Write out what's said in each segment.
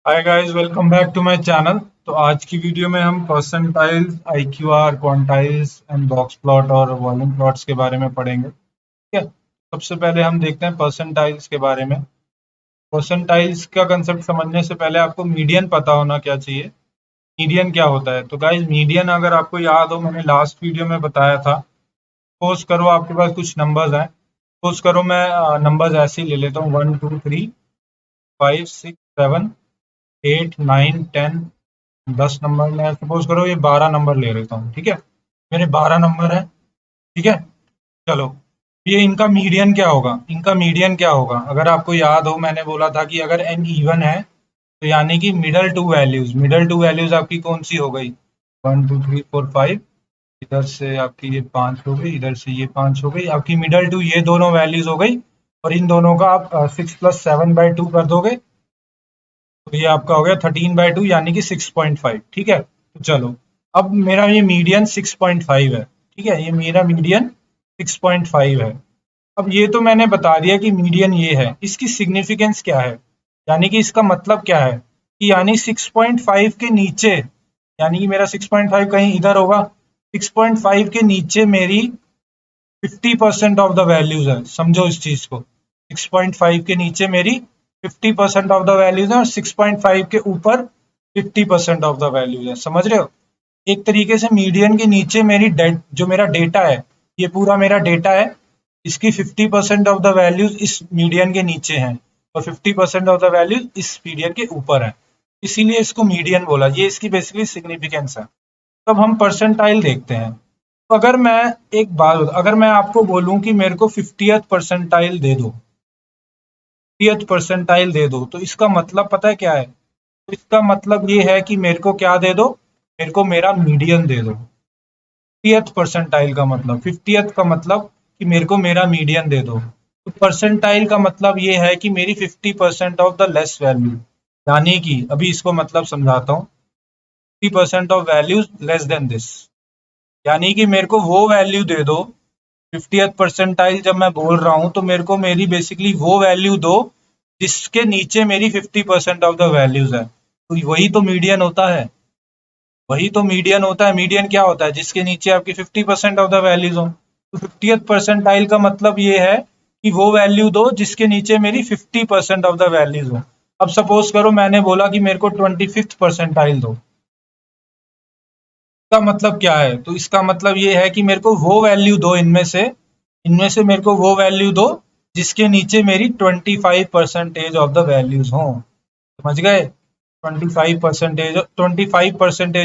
Hi guys, welcome back to my channel. तो आज की वीडियो में हम percentiles, IQR, quantiles and box plot और वॉल्यूम प्लॉट्स के बारे में पढ़ेंगे। ठीक है। सबसे पहले हम देखते हैं परसेंटाइल्स के बारे में। परसेंटाइल्स का कंसेप्ट समझने से पहले आपको मीडियन पता होना क्या चाहिए। मीडियन क्या होता है? तो गाइस, मीडियन अगर आपको याद हो, मैंने लास्ट वीडियो में बताया था। सपोज करो आपके पास कुछ नंबर्स हैं। सपोज करो मैं नंबर्स ऐसे ही ले लेता हूँ, 1 2 3 5 6 7 8 9 10। 10 नंबर, मैं सपोज करो ये 12 नंबर ले लेता हूँ। ठीक है, मेरे 12 नंबर है। ठीक है, चलो। ये इनका मीडियन क्या होगा? इनका मीडियन क्या होगा? अगर आपको याद हो, मैंने बोला था कि अगर एन इवन है तो यानी कि मिडल टू वैल्यूज आपकी कौन सी हो गई? 1 2 3 4 5। इधर से आपकी ये 5 हो गई, इधर से ये 5 हो गई, आपकी मिडल टू ये दोनों वैल्यूज हो गई। और इन दोनों का आप 6 + 7/2 कर दोगे तो ये आपका हो गया 13/2 यानी कि 6.5। ठीक है, तो चलो। अब मेरा ये मीडियन 6.5 है। ठीक है, ये मेरा मीडियन 6.5 है। अब ये तो मैंने बता दिया कि मीडियन ये है। इसकी सिग्निफिकेंस क्या है? यानी कि इसका मतलब क्या है कि यानी 6.5 के नीचे, यानी कि मेरा 6.5 कहीं इधर होगा। 6.5 के नीचे मेरी 50% ऑफ द वैल्यूज है। समझो इस चीज को। 6.5 के नीचे मेरी 50% ऑफ द वैल्यूज है और 6.5 के ऊपर 50% ऑफ द वैल्यूज है। समझ रहे हो? एक तरीके से मीडियन के नीचे मेरी जो मेरा डेटा है, ये पूरा मेरा डेटा है। इसकी 50% ऑफ द वैल्यूज इस मीडियन के नीचे हैं और 50% ऑफ द वैल्यूज इस मीडियन के ऊपर है। इसीलिए इसको मीडियन बोला। ये इसकी बेसिकली सिग्निफिकेंस है। तब हम परसेंटाइल देखते हैं। तो अगर मैं आपको बोलूं कि मेरे को 50th परसेंटाइल दे दो, 50th परसेंटाइल दे दो, तो इसका मतलब पता है क्या है? तो इसका मतलब ये है कि मेरे को क्या दे दो? मेरे को मेरा मीडियन दे दो। 50th परसेंटाइल का मतलब, 50th का मतलब कि मेरे को मेरा मीडियन दे दो। तो परसेंटाइल का मतलब ये है कि मेरी 50% ऑफ द लेस वैल्यू, यानी कि अभी इसको मतलब समझाता हूँ। 50% of values less than this, यानी कि मेरे को वो वैल्यू दे दो। 50th परसेंटाइल जब मैं बोल रहा हूँ तो मेरे को मेरी बेसिकली वो वैल्यू दो जिसके नीचे मेरी 50% ऑफ द वैल्यूज है। तो वही तो मीडियन होता है। वही तो मीडियन होता है। मीडियन क्या होता है? जिसके नीचे आपकी 50% ऑफ द वैल्यूज हो। तो 50th परसेंटाइल का मतलब ये है कि वो वैल्यू दो जिसके नीचे मेरी 50% ऑफ द वैल्यूज हो। अब सपोज करो मैंने बोला कि मेरे को 25th परसेंटाइल दो। इसका मतलब क्या है? तो इसका मतलब ये है कि मेरे को वो वैल्यू दो, इनमें से मेरे को वो वैल्यू दो जिसके नीचे मेरी 25% ऑफ द वैल्यूज हो। समझ गए? 25%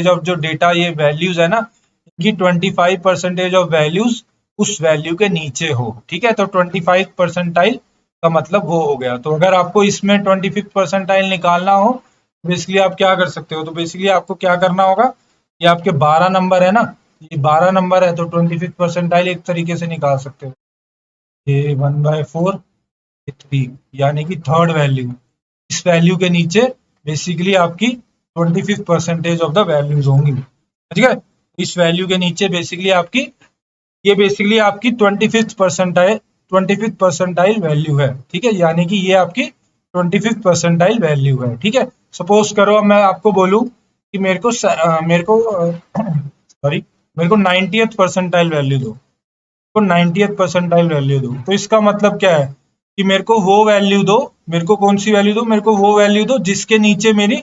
ऑफ जो डेटा ये वैल्यूज है ना, इनकी 25% ऑफ वैल्यूज उस वैल्यू के नीचे हो। ठीक है, तो 25 परसेंटाइल का मतलब वो हो गया। तो अगर आपको इसमें 25th परसेंटाइल निकालना हो, बेसिकली आप क्या कर सकते हो? तो बेसिकली आपको क्या करना होगा, ये आपके 12 नंबर है ना, ये 12 नंबर है, तो 25th परसेंटाइल एक तरीके से निकाल सकते हो। ये 1/4, 3, यानी कि थर्ड वैल्यू। इस वैल्यू के नीचे बेसिकली आपकी 25th ऑफ द वैल्यूज होंगी। ठीक है, इस वैल्यू के नीचे बेसिकली आपकी, ये बेसिकली आपकी 25th परसेंटाइल वैल्यू है। ठीक है, यानी कि ये आपकी 25th परसेंटाइल वैल्यू है। ठीक है, सपोज करो अब मैं आपको बोलूं कि सॉरी, मेरे को 90th परसेंटाइल वैल्यू दो, को 90th परसेंटाइल वैल्यू दो। तो इसका मतलब क्या है कि मेरे को वो वैल्यू दो। मेरे को कौन सी वैल्यू दो? मेरे को वो वैल्यू दो जिसके नीचे मेरी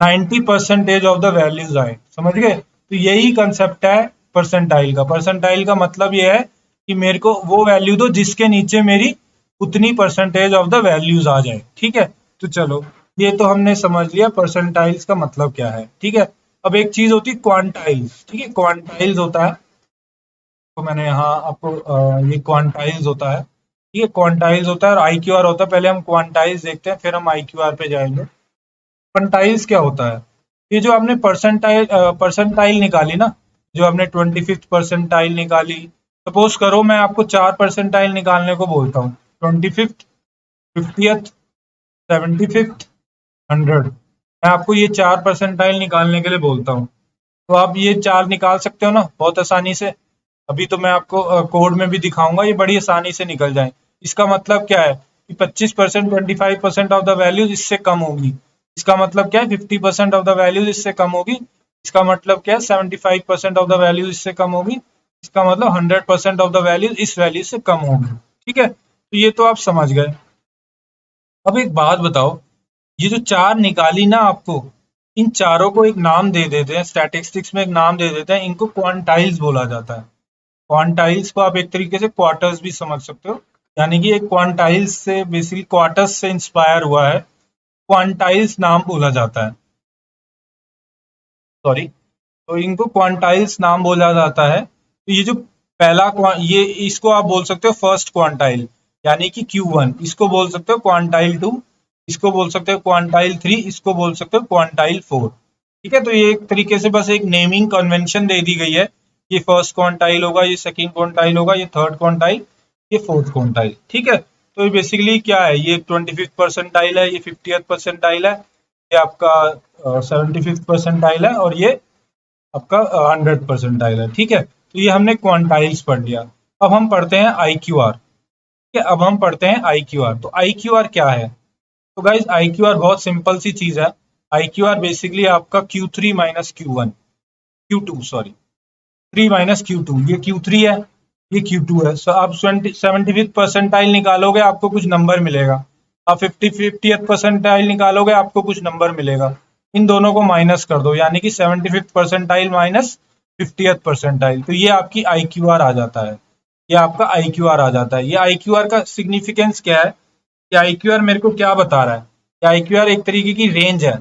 90% ऑफ द वैल्यूज आए। समझ गए? तो यही कंसेप्ट है परसेंटाइल का। परसेंटाइल का मतलब ये है कि मेरे को वो वैल्यू दो जिसके नीचे मेरी उतनी परसेंटेज ऑफ द वैल्यूज आ जाए। ठीक है, तो चलो, ये तो हमने समझ लिया परसेंटाइल्स का मतलब क्या है। ठीक है, अब एक चीज होती है क्वांटाइल्स। ठीक है, क्वांटाइल्स होता है, तो मैंने यहाँ आपको ये क्वांटाइल्स होता है। ठीक है, क्वांटाइल्स होता है और आईक्यूआर होता है। पहले हम क्वांटाइल्स देखते हैं, फिर हम आईक्यूआर पे जाएंगे। क्वांटाइल्स क्या होता है? ये जो आपने परसेंटाइल निकाली ना, जो आपने 25th परसेंटाइल निकाली। सपोज करो मैं आपको 4 परसेंटाइल निकालने को बोलता हूँ, 25th, 50th, 75th, 100। मैं आपको ये 4 परसेंटाइल निकालने के लिए बोलता हूँ, तो आप ये चार निकाल सकते हो ना बहुत आसानी से। अभी तो मैं आपको कोड में भी दिखाऊंगा, ये बड़ी आसानी से निकल जाए। इसका मतलब क्या है कि 25%, 25% ऑफ द वैल्यूज इससे कम होगी। इसका मतलब क्या है, 50% ऑफ द वैल्यूज इससे कम होगी। इसका मतलब क्या है, 75% ऑफ द वैल्यूज इससे कम होगी। इसका मतलब 100% ऑफ द वैल्यूज इस वैल्यू से कम होगी। ठीक है, तो ये तो आप समझ गए। अब एक बात बताओ, ये जो चार निकाली ना आपको, इन चारों को एक नाम दे देते हैं, स्टैटिस्टिक्स में एक नाम दे देते हैं, इनको क्वांटाइल्स बोला जाता है। क्वांटाइल्स को आप एक तरीके से क्वार्टर्स भी समझ सकते हो, यानी कि एक क्वांटाइल्स से बेसिकली क्वार्टर्स से इंस्पायर हुआ है, क्वांटाइल्स नाम बोला जाता है। सॉरी, तो इनको क्वांटाइल्स नाम बोला जाता है। तो ये जो ये इसको आप बोल सकते हो फर्स्ट क्वांटाइल, यानी कि Q1, इसको बोल सकते हो क्वांटाइल 2, इसको बोल सकते हो क्वांटाइल 3, इसको बोल सकते हो क्वांटाइल 4। ठीक है, तो ये एक तरीके से बस एक नेमिंग कन्वेंशन दे दी गई है। ये फर्स्ट क्वांटाइल होगा, ये सेकंड क्वांटाइल होगा, ये थर्ड क्वांटाइल, ये फोर्थ क्वांटाइल। ठीक है, तो ये बेसिकली क्या है, ये 25th परसेंटाइल है, ये 50th परसेंटाइल है, ये आपका 75th परसेंटाइल है, और ये आपका 100 परसेंटाइल है। ठीक है, तो ये हमने क्वांटाइल्स पढ़ लिया। अब हम पढ़ते हैं IQR। ठीक है, अब हम पढ़ते हैं IQR। तो IQR क्या है? तो गाइज IQR बहुत सिंपल सी चीज है। IQR बेसिकली आपका Q3 minus Q1, Q2 sorry, 3 minus Q2, ये Q3 है, ये Q2 है। सो आप 75th परसेंटाइल निकालोगे आपको कुछ नंबर मिलेगा, आप 50th परसेंटाइल निकालोगे आपको कुछ नंबर मिलेगा। इन दोनों को माइनस कर दो, यानी कि 75th percentile minus 50th percentile, तो ये आपकी IQR आ जाता है। ये आपका IQR आ जाता है। ये IQR का सिग्निफिकेंस क्या है, ये IQR मेरे को क्या बता रहा है? ये IQR एक तरीके की रेंज है।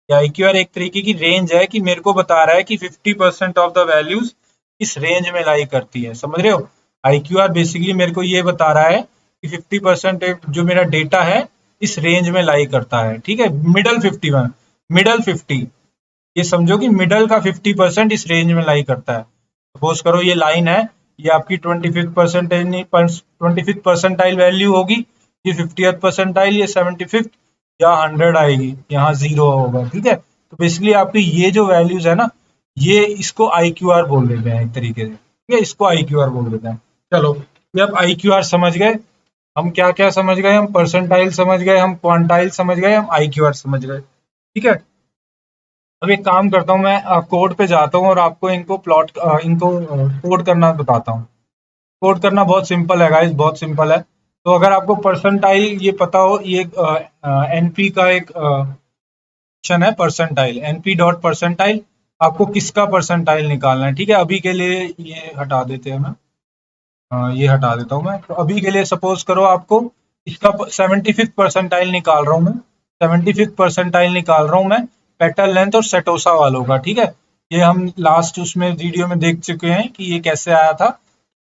या IQR एक तरीके की रेंज है कि मेरे को बता रहा है कि 50% ऑफ द वैल्यूज इस रेंज में लाई करती है। समझ रहे हो? IQR बेसिकली मेरे को ये बता रहा है कि 50% जो मेरा डेटा है इस रेंज में लाई करता है। ठीक है, मिडल 51, मिडल 50, ये समझो कि मिडल का 50% इस रेंज में लाई करता है। सपोज करो ये लाइन है, ये आपकी 25th परसेंटाइल वैल्यू होगी, ये 50th परसेंटाइल, ये 75th, या 100 आएगी, यहाँ 0 होगा। ठीक है, तो बेसिकली आपकी ये जो वैल्यूज है ना, ये इसको IQR बोल देते हैं एक तरीके से। ठीक है, इसको IQR बोल देते हैं। चलो, ये अब IQR समझ गए, हम क्या क्या समझ गए, हम परसेंटाइल समझ गए, हम क्वांटाइल समझ गए, हम IQR समझ गए। ठीक है, अब एक काम करता हूँ, मैं कोड पे जाता हूँ और आपको इनको कोड करना बताता हूँ। कोड करना बहुत सिंपल है गाइस, बहुत सिंपल है। तो अगर आपको परसेंटाइल ये पता हो, ये NP का एक ऑप्शन है, परसेंटाइल, NP डॉट परसेंटाइल। आपको किसका परसेंटाइल निकालना है? ठीक है, अभी के लिए ये हटा देते हैं ना, ये हटा देता हूँ मैं। तो अभी के लिए सपोज करो आपको इसका 75th परसेंटाइल निकाल रहा हूँ मैं, 75th परसेंटाइल निकाल रहा हूँ मैं पेटल लेंथ और सेटोसा वालों का। ठीक है, ये हम लास्ट उसमें वीडियो में देख चुके हैं कि ये कैसे आया था।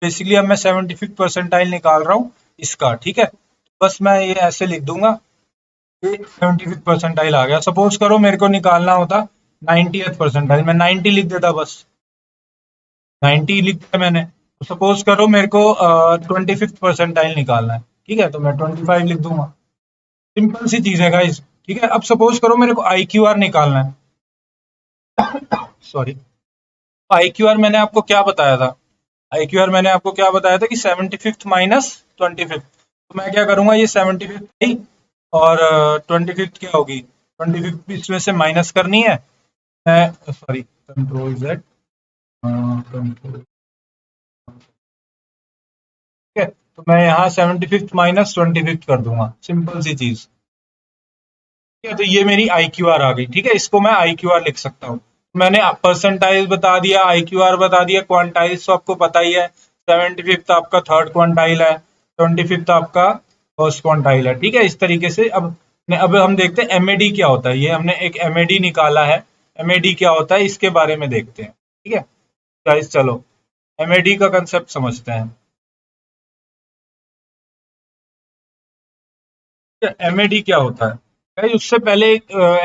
बेसिकली अब मैं 75th परसेंटाइल निकाल रहा हूँ इसका। ठीक है, बस मैं ये ऐसे लिख दूंगा, ये 75th परसेंटाइल आ गया। सपोज करो मेरे को निकालना होता 90th परसेंटाइल, मैं 90 लिख देता, बस 90 लिख दिया मैंने। सपोज करो मेरे को 25th परसेंटाइल निकालना है, ठीक है, तो मैं 25 लिख दूंगा। सिंपल सी चीज है गाइस। ठीक है, अब सपोज करो मेरे को IQR निकालना है। सॉरी, IQR मैंने आपको क्या बताया था? IQR मैंने आपको क्या बताया था कि 75th माइनस 25th। तो मैं क्या करूंगा, ये 75th आई और 25th क्या होगी, 25th इसमें से माइनस करनी है। मैं सॉरी, कंट्रोल Z, कंट्रोल, ठीक है, तो मैं यहाँ 75th माइनस 25th कर दूंगा, सिंपल सी चीज। ठीक है, तो ये मेरी IQR आ गई। ठीक है, इसको मैं IQR लिख सकता हूँ। मैंने परसेंटाइल बता दिया, IQR बता दिया, क्वांटाइल्स तो आपको पता ही है। 75th आपका थर्ड क्वांटाइल है, 25th आपका फर्स्ट क्वांटाइल है। ठीक है, इस तरीके से अब हम देखते हैं MAD क्या होता है। ये हमने एक MAD निकाला है, MAD क्या होता है इसके बारे में देखते हैं। ठीक है गाइस, चलो MAD का कंसेप्ट समझते हैं। MAD क्या होता है भाई? उससे पहले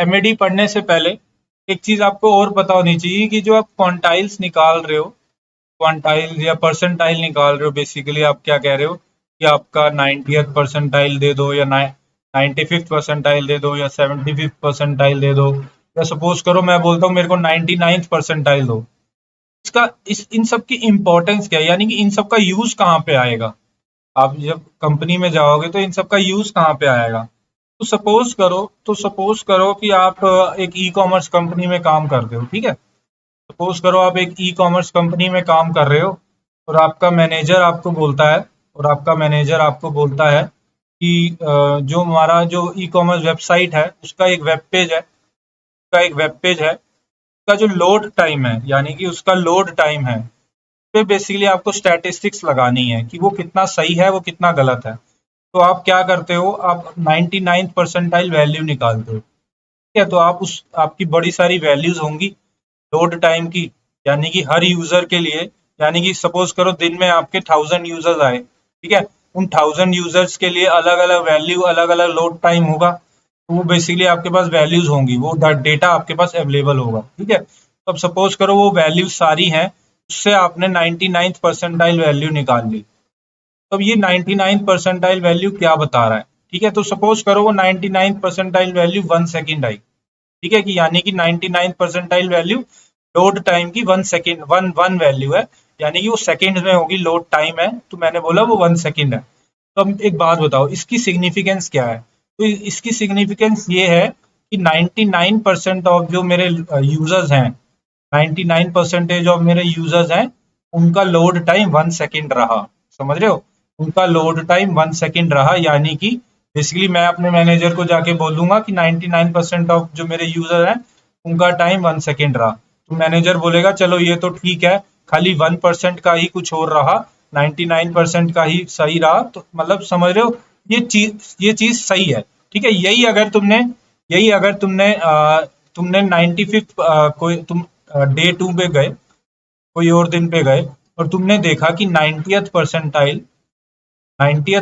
MAD पढ़ने से पहले एक चीज आपको और पता होनी चाहिए कि जो आप क्वांटाइल्स निकाल रहे हो, क्वांटाइल या परसेंटाइल निकाल रहे हो, बेसिकली आप क्या कह रहे हो कि आपका 90th परसेंटाइल दे दो, या 95th परसेंटाइल दे दो, या 75th परसेंटाइल दे दो, या सपोज करो मैं बोलता हूँ मेरे को 99th परसेंटाइल दो। इसका इन सब की इंपॉर्टेंस क्या है, यानी कि इन सब का यूज कहाँ पे आएगा? आप जब कंपनी में जाओगे तो इन सब का यूज कहाँ पे आएगा? तो सपोज करो कि आप एक ई कॉमर्स कंपनी में काम करते हो, ठीक है। सपोज करो आप एक ई कॉमर्स कंपनी में काम कर रहे हो और आपका मैनेजर आपको बोलता है कि जो हमारा जो ई कॉमर्स वेबसाइट है उसका एक वेब पेज है, उसका जो लोड टाइम है, यानी कि उसका लोड टाइम है, पे बेसिकली आपको स्टैटिस्टिक्स लगानी है कि वो कितना सही है, वो कितना गलत है। तो आप क्या करते हो, आप 99th परसेंटाइल वैल्यू निकालते हो, ठीक है। तो आप उस आपकी बड़ी सारी वैल्यूज होंगी लोड टाइम की, यानी कि हर यूजर के लिए, यानी कि सपोज करो दिन में आपके 1000 यूजर्स आए, ठीक है। उन 1000 यूजर्स के लिए अलग अलग वैल्यू, अलग अलग लोड टाइम होगा। तो वो बेसिकली आपके पास वैल्यूज होंगी, वो डेटा आपके पास अवेलेबल होगा, ठीक है। तो अब सपोज करो वो वैल्यूज सारी हैं, उससे आपने 99th परसेंटाइल वैल्यू निकाल ली। अब ये 99th परसेंटाइल वैल्यू क्या बता रहा है, ठीक है। तो सपोज करो वो 99th percentile value 1 second I, ठीक है, कि यानी कि 99th percentile value load time की 1 सेकेंड, वन वैल्यू है, यानी कि वो सेकेंड में होगी, लोड टाइम है, तो मैंने बोला वो 1 सेकेंड है। तो अब एक बात बताओ, इसकी सिग्निफिकेंस क्या है। तो इसकी सिग्निफिकेंस ये है कि 99% ऑफ जो मेरे यूजर्स हैं, 99 परसेंटेज ऑफ मेरे यूजर्स हैं, उनका लोड टाइम 1 सेकेंड रहा। समझ रहे हो, उनका लोड टाइम 1 सेकेंड रहा, यानी कि बेसिकली मैं अपने मैनेजर को जाके बोलूंगा कि 99% ऑफ जो मेरे यूजर हैं उनका टाइम 1 सेकेंड रहा। तो मैनेजर बोलेगा चलो ये तो ठीक है, खाली 1% का ही कुछ और रहा, 99% का ही सही रहा। तो मतलब समझ रहे हो, ये चीज सही है, ठीक है। यही अगर तुमने 95th कोई तुम डे 2 पे गए, कोई और दिन पे गए, और तुमने देखा कि 90th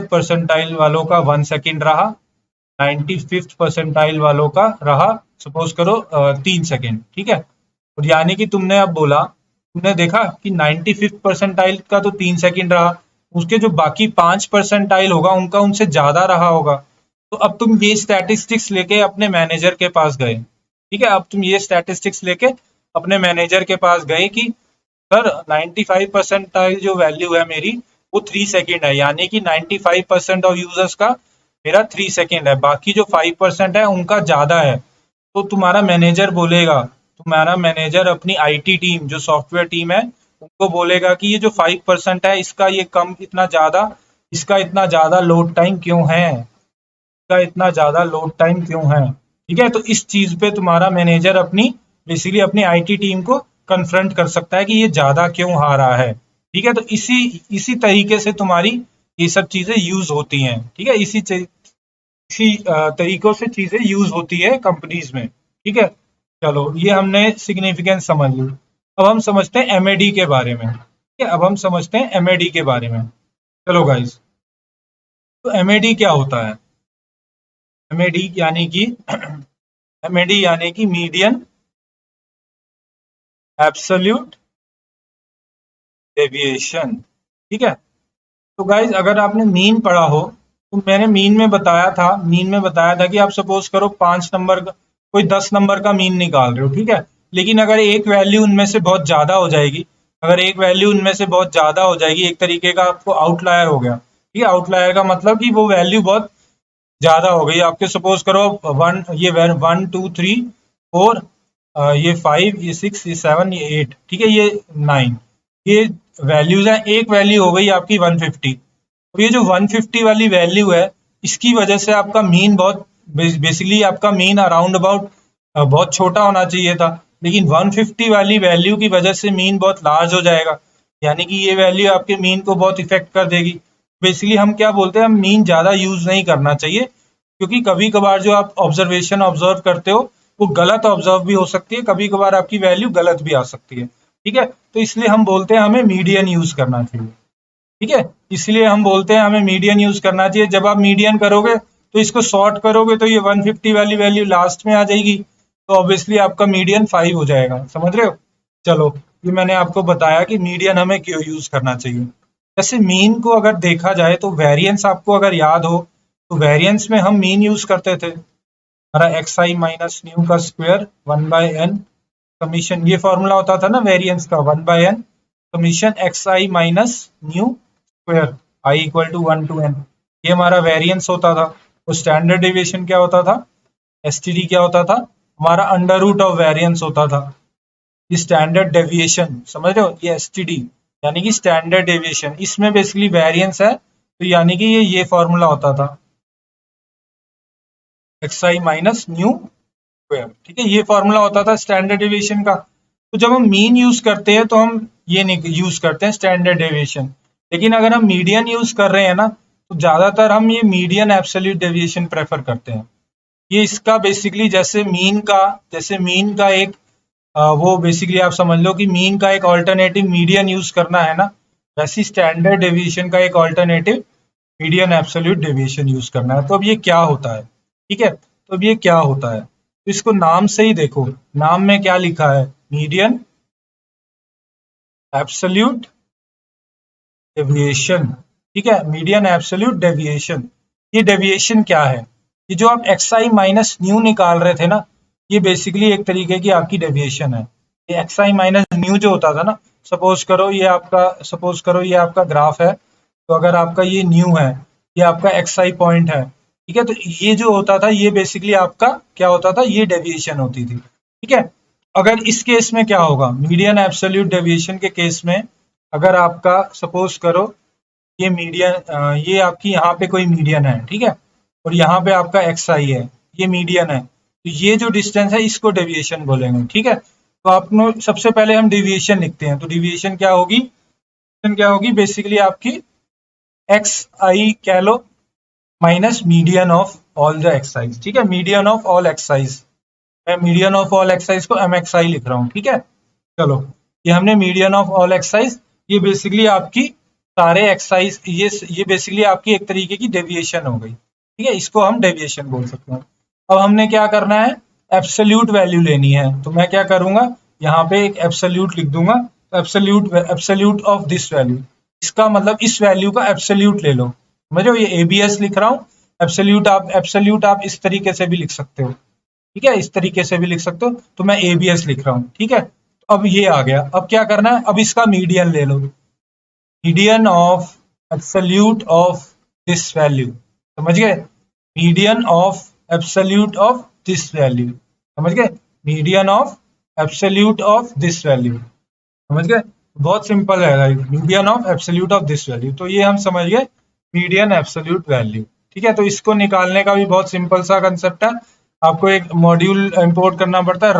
परसेंटाइल वालों का 1 सेकेंड रहा, 95th परसेंटाइल वालों का रहा सपोज करो 3 सेकेंड, ठीक है। और यानी कि तुमने देखा कि 95th परसेंटाइल का तो 3 सेकेंड रहा, उसके जो बाकी 5 परसेंटाइल होगा उनका उनसे ज्यादा रहा होगा। तो अब तुम ये स्टैटिस्टिक्स लेके अपने मैनेजर के पास गए, ठीक है। अब तुम ये स्टैटिस्टिक्स लेके अपने मैनेजर के पास गए कि सर 95 परसेंटाइल जो वैल्यू है मेरी, वो 3 सेकेंड है, यानी कि 95% ऑफ यूजर्स का मेरा 3 सेकेंड है, बाकी जो 5% है उनका ज्यादा है। तो तुम्हारा मैनेजर अपनी आईटी टीम, जो सॉफ्टवेयर टीम है, उनको बोलेगा कि ये जो 5% है इसका ये कम, इतना ज्यादा, इसका इतना ज्यादा लोड टाइम क्यों है, इसका इतना ज्यादा लोड टाइम क्यों है, ठीक है। तो इस चीज पे तुम्हारा मैनेजर अपनी बेसिकली अपनी आईटी टीम को कन्फ्रंट कर सकता है कि ये ज्यादा क्यों आ रहा है, ठीक है। तो इसी इसी तरीके से तुम्हारी ये सब चीजें यूज होती हैं, ठीक है। इसी तरीकों से चीजें यूज होती है कंपनीज में, ठीक है। चलो ये हमने सिग्निफिकेंस समझ ली। अब हम समझते हैं एमएडी के बारे में, ठीक है। अब हम समझते हैं एमएडी के बारे में। चलो गाइस, तो एमएडी क्या होता है। एमएडी यानी कि एमएडी यानी कि मीडियन एब्सोल्यूट डेविएशन, ठीक है। तो गाइज अगर आपने मीन पढ़ा हो, तो मैंने मीन में बताया था कि आप सपोज करो 5 नंबर का, कोई 10 नंबर का मीन निकाल रहे हो, ठीक है। लेकिन अगर एक वैल्यू उनमें से बहुत ज्यादा हो जाएगी, एक तरीके का आपको आउटलायर हो गया, ठीक है। आउटलायर का मतलब कि वो वैल्यू बहुत ज्यादा हो गई आपके, सपोज करो 1 2 3 4, ये 5, ये 6, ये 7, ये 8, ठीक है, ये 9, ये वैल्यूज हैं। एक वैल्यू हो गई आपकी 150। तो ये जो 150 वाली वैल्यू है, इसकी वजह से आपका मीन बहुत, बेसिकली आपका मीन अराउंड अबाउट बहुत छोटा होना चाहिए था, लेकिन 150 वाली वैल्यू की वजह से मीन बहुत लार्ज हो जाएगा, यानी कि ये वैल्यू आपके मीन को बहुत इफेक्ट कर देगी। बेसिकली हम क्या बोलते हैं, हम मीन ज्यादा यूज नहीं करना चाहिए, क्योंकि कभी कभार जो आप ऑब्जर्व करते हो वो गलत ऑब्जर्व भी हो सकती है, कभी कभार आपकी वैल्यू गलत भी आ सकती है, ठीक है। तो इसलिए हम बोलते हैं हमें मीडियन यूज करना चाहिए, ठीक है। इसलिए हम बोलते हैं हमें मीडियन यूज करना चाहिए। जब आप मीडियन करोगे तो इसको सॉर्ट करोगे तो ये 150 वाली वैल्यू लास्ट में आ जाएगी, तो ऑब्वियसली आपका मीडियन 5 हो जाएगा, समझ रहे हो। चलो, ये मैंने आपको बताया कि मीडियन हमें क्यों यूज करना चाहिए। जैसे मीन को अगर देखा जाए तो वेरिएंस आपको अगर याद हो, तो वेरिएंस में हम मीन यूज करते थे, हमारा एक्स आई माइनस न्यू का स्क्वायर 1/n कमीशन, ये फॉर्मूला होता था ना वेरिएंस का, 1/n summation x i minus mu square, i equal to 1 to n, ये हमारा वेरिएंस होता था। तो स्टैंडर्ड डेविएशन क्या होता था, एसटीडी क्या होता था, हमारा अंडर रूट ऑफ वेरिएंस होता था। ये स्टैंडर्ड डेविएशन समझ रहे हो, ये एसटीडी यानी कि स्टैंडर्ड डेविएशन, इसमें बेसिकली वेरिएंस है, तो यानी कि ये फॉर्मूला होता था xi माइनस न्यू स्क्वायर, ठीक है, ये फॉर्मूला होता था स्टैंडर्ड डेविएशन का। तो जब हम मीन यूज करते हैं तो हम ये नहीं यूज करते हैं स्टैंडर्ड डेविएशन, लेकिन अगर हम मीडियन यूज कर रहे हैं ना, तो ज्यादातर हम ये मीडियन एब्सोल्यूट डेविएशन प्रेफर करते हैं। ये इसका बेसिकली जैसे मीन का एक वो बेसिकली आप समझ लो कि मीन का एक ऑल्टरनेटिव मीडियन यूज करना है ना, वैसे स्टैंडर्ड डेविएशन का एक alternative median absolute deviation use करना है। तो अब ये क्या होता है, ठीक है, तो अब ये क्या होता है, तो इसको नाम से ही देखो, नाम में क्या लिखा है, मीडियन एब्सोल्यूट डेविएशन, ठीक है, मीडियन एब्सोल्यूट डेविएशन। ये डेविएशन क्या है, ये जो आप xi माइनस न्यू निकाल रहे थे ना, ये बेसिकली एक तरीके की आपकी डेविएशन है। ये xi माइनस न्यू जो होता था ना, सपोज करो ये आपका ग्राफ है, तो अगर आपका ये न्यू है, ये आपका xi पॉइंट है, ठीक है, तो ये जो होता था ये बेसिकली आपका क्या होता था, ये डेविएशन होती थी, ठीक है। अगर इस केस में क्या होगा, मीडियन एब्सोल्यूट डेविएशन के केस में, अगर आपका सपोज करो ये मीडियन, ये आपकी यहाँ पे कोई मीडियन है, ठीक है, और यहाँ पे आपका xi है, ये मीडियन है, तो ये जो डिस्टेंस है इसको डेविएशन बोलेंगे, ठीक है। तो आपने सबसे पहले हम डेविएशन लिखते हैं, तो डेविएशन क्या होगी बेसिकली आपकी xi कह लो minus median of all the x i's, ठीक है, मीडियन ऑफ ऑल एक्साइज, मैं मीडियन ऑफ ऑल एक्साइज को mxi लिख रहा हूँ, ठीक है। चलो, ये हमने मीडियन ऑफ ऑल एक्साइज, ये बेसिकली आपकी सारे एक्साइज, ये बेसिकली आपकी एक तरीके की डेविएशन हो गई, ठीक है, इसको हम डेविएशन बोल सकते हैं। अब हमने क्या करना है, एब्सोल्यूट वैल्यू लेनी है, तो मैं क्या करूंगा, यहाँ पे एक एब्सोल्यूट लिख दूंगा, तो एब्सोल्यूट ऑफ दिस वैल्यू, इसका मतलब इस वैल्यू का एब्सोल्यूट ले लो, समझो, ये एबीएस लिख रहा हूँ, एब्सोल्यूट आप इस तरीके से भी लिख सकते हो, ठीक है, इस तरीके से भी लिख सकते हो, तो मैं एबीएस लिख रहा हूँ, ठीक है। तो अब ये आ गया, अब क्या करना है, अब इसका मीडियन ले लो, median of absolute of this value, समझ गए, median of absolute of this value, समझ गए, median of absolute of this value, समझ गए, बहुत सिंपल है right, median of absolute of this value, तो ये हम समझ गए मीडियन एब्सोल्यूट वैल्यू, ठीक है। तो इसको निकालने का भी बहुत सिंपल सा कंसेप्ट है, आपको एक मॉड्यूल इंपोर्ट करना पड़ता है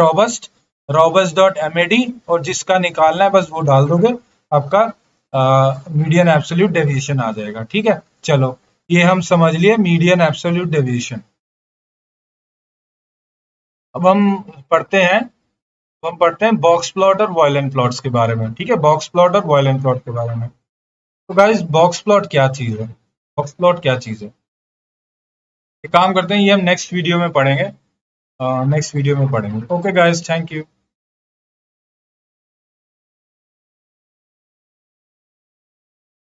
robust.mad, और जिसका निकालना है बस वो डाल दोगे, आपका मीडियन एब्सोल्यूट डेविएशन आ जाएगा, ठीक है। चलो, ये हम समझ लिए मीडियन एब्सोल्यूट डेविएशन। अब हम पढ़ते हैं बॉक्स प्लॉट और वॉयलेंट प्लॉट्स के बारे में, ठीक है, बॉक्स प्लॉट और वॉयलेंट प्लॉट के बारे में। तो गाइस, बॉक्स प्लॉट क्या चीज है, बॉक्स प्लॉट क्या चीज है, एक काम करते हैं, ये हम नेक्स्ट वीडियो में पढ़ेंगे, ओके गाइस, थैंक यू।